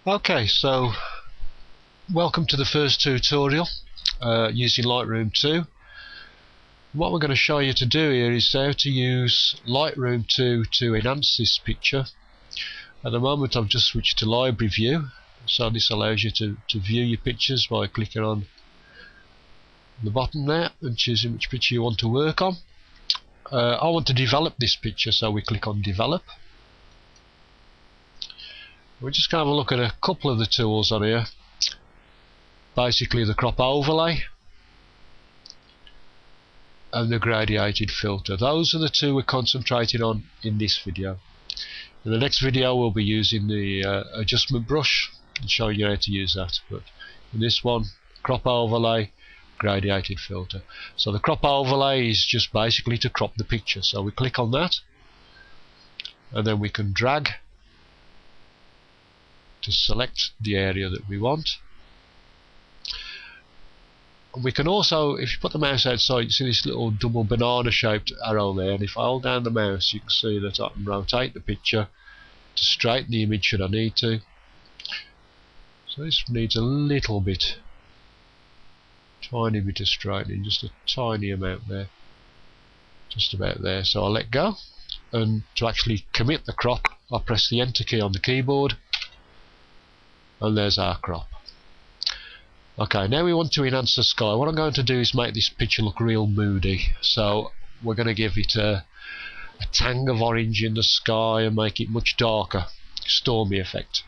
Okay, so welcome to the first tutorial using Lightroom 2. What we're going to show you to do here is how to use Lightroom 2 to enhance this picture. At the moment I've just switched to library view, so this allows you to view your pictures by clicking on the button there and choosing which picture you want to work on. I want to develop this picture, so we click on develop. We're just going to have a look at a couple of the tools on here. Basically the crop overlay and the gradiated filter. Those are the two we're concentrating on in this video. In the next video we'll be using the adjustment brush and showing you how to use that. But in this one, crop overlay, gradiated filter. So the crop overlay is just basically to crop the picture. So we click on that and then we can drag to select the area that we want. We can also, if you put the mouse outside, you see this little double banana shaped arrow there, and if I hold down the mouse you can see that I can rotate the picture to straighten the image should I need to. So this needs a little bit, tiny bit of straightening, just a tiny amount there, just about there. So I'll let go, and to actually commit the crop I'll press the enter key on the keyboard, and there's our crop. Okay, now we want to enhance the sky. What I'm going to do is make this picture look real moody. So we're going to give it a tang of orange in the sky and make it much darker, stormy effect.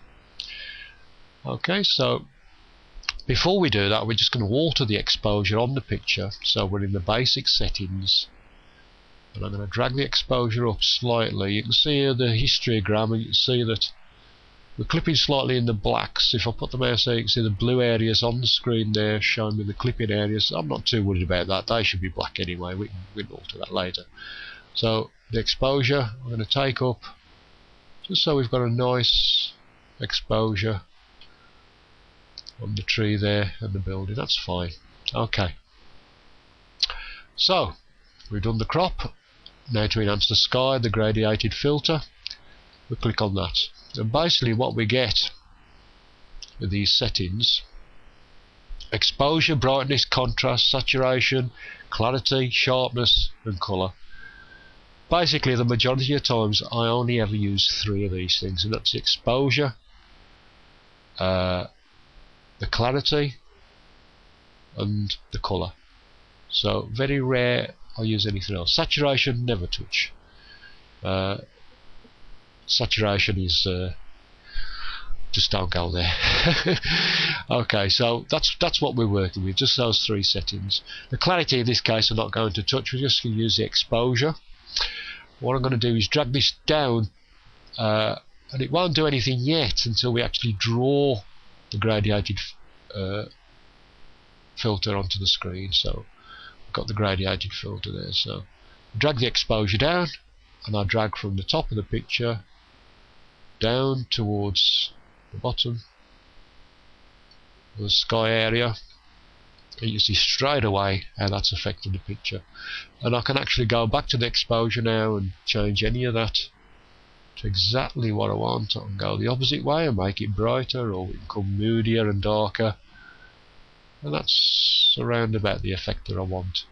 Okay, so before we do that we're just going to alter the exposure on the picture. So we're in the basic settings and I'm going to drag the exposure up slightly. You can see here the histogram and you can see that we're clipping slightly in the blacks. If I put the mouse there you can see the blue areas on the screen there showing me the clipping areas. I'm not too worried about that, they should be black anyway, we can alter that later. So the exposure I'm going to take up just so we've got a nice exposure on the tree there and the building, that's fine. Okay, so we've done the crop. Now to enhance the sky, the gradiated filter, we click on that. And basically what we get with these settings: exposure, brightness, contrast, saturation, clarity, sharpness and colour. Basically the majority of times I only ever use three of these things, and that's the exposure, the clarity and the colour. So very rare I use anything else. Saturation, never touch. Saturation is just don't go there. Okay, so that's what we're working with, just those three settings. The clarity in this case I'm not going to touch, we're just going to use the exposure. What I'm going to do is drag this down, and it won't do anything yet until we actually draw the gradiated filter onto the screen. So I've got the gradiated filter there, so drag the exposure down and I drag from the top of the picture down towards the bottom of the sky area, and you see straight away how that's affected the picture. And I can actually go back to the exposure now and change any of that to exactly what I want. I can go the opposite way and make it brighter, or we can become moodier and darker, and that's around about the effect that I want.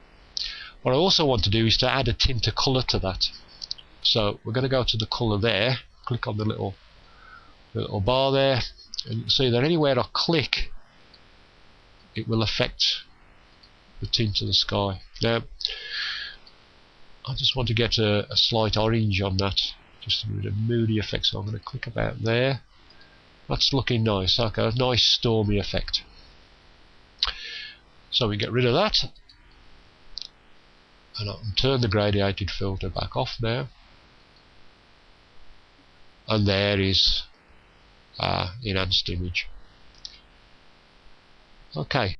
What I also want to do is to add a tint of colour to that. So we're going to go to the colour there, click on the little bar there, and you can see that anywhere I click it will affect the tint of the sky. Now I just want to get a slight orange on that, just a bit of moody effect, so I'm going to click about there. That's looking nice. Okay, a nice stormy effect. So we get rid of that, and I can turn the gradiated filter back off now, and there is our enhanced image. Okay.